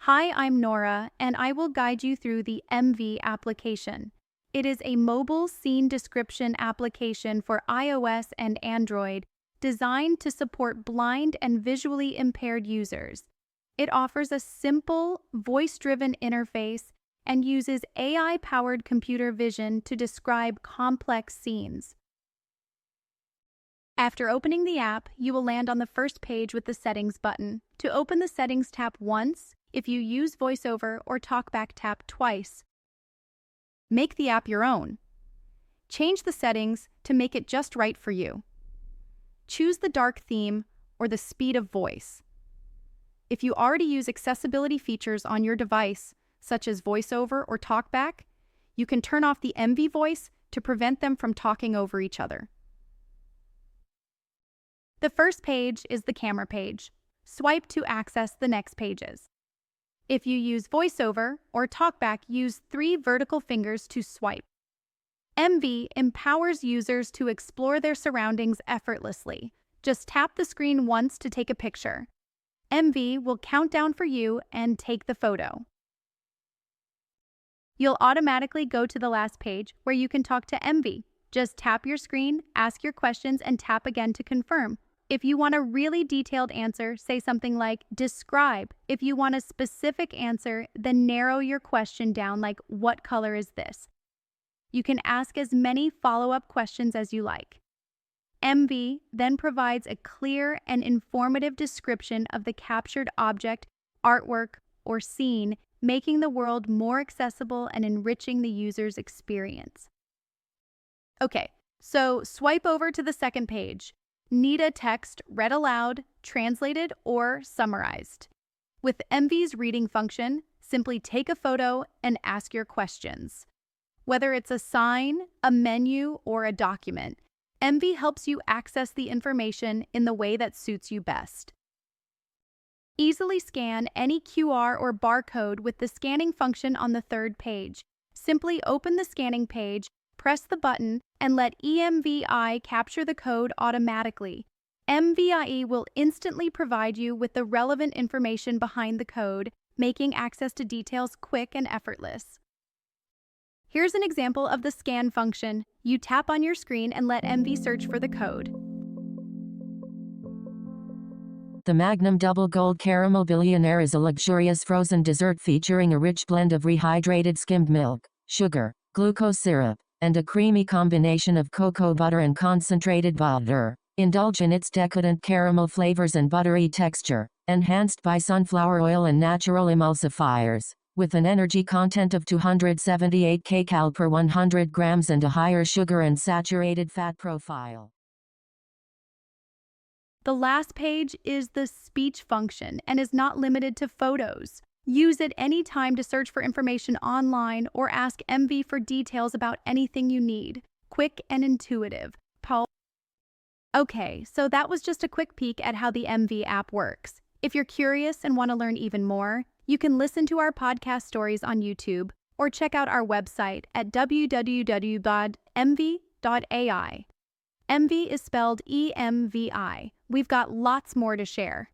Hi, I'm Nora, and I will guide you through the EMVI application. It is a mobile scene description application for iOS and Android designed to support blind and visually impaired users. It offers a simple, voice-driven interface and uses AI-powered computer vision to describe complex scenes. After opening the app, you will land on the first page with the Settings button. To open the Settings, tap once. If you use VoiceOver or TalkBack, tap twice. Make the app your own. Change the settings to make it just right for you. Choose the dark theme or the speed of voice. If you already use accessibility features on your device, such as VoiceOver or TalkBack, you can turn off the EMVI voice to prevent them from talking over each other. The first page is the camera page. Swipe to access the next pages. If you use VoiceOver or TalkBack, use 3 vertical fingers to swipe. EMVI empowers users to explore their surroundings effortlessly. Just tap the screen once to take a picture. EMVI will count down for you and take the photo. You'll automatically go to the last page where you can talk to EMVI. Just tap your screen, ask your questions, and tap again to confirm. If you want a really detailed answer, say something like, describe. If you want a specific answer, then narrow your question down like, what color is this? You can ask as many follow-up questions as you like. EMVI then provides a clear and informative description of the captured object, artwork, or scene, making the world more accessible and enriching the user's experience. Okay, so swipe over to the second page. Need a text read aloud, translated, or summarized. With EMVI's reading function, simply take a photo and ask your questions. Whether it's a sign, a menu, or a document, EMVI helps you access the information in the way that suits you best. Easily scan any QR or barcode with the scanning function on the third page. Simply open the scanning page, press the button, and let EMVI capture the code automatically. EMVI will instantly provide you with the relevant information behind the code, making access to details quick and effortless. Here's an example of the scan function. You tap on your screen and let EMVI search for the code. The Magnum Double Gold Caramel Billionaire is a luxurious frozen dessert featuring a rich blend of rehydrated skimmed milk, sugar, glucose syrup, and a creamy combination of cocoa butter and concentrated butter. Indulge in its decadent caramel flavors and buttery texture, enhanced by sunflower oil and natural emulsifiers. With an energy content of 278 kcal per 100 grams and a higher sugar and saturated fat profile. The last page is the speech function and is not limited to photos. Use it anytime to search for information online or ask EMVI for details about anything you need. Quick and intuitive. Okay, so that was just a quick peek at how the EMVI app works. If you're curious and want to learn even more, you can listen to our podcast stories on YouTube or check out our website at www.emvi.ai. EMVI is spelled EMVI. We've got lots more to share.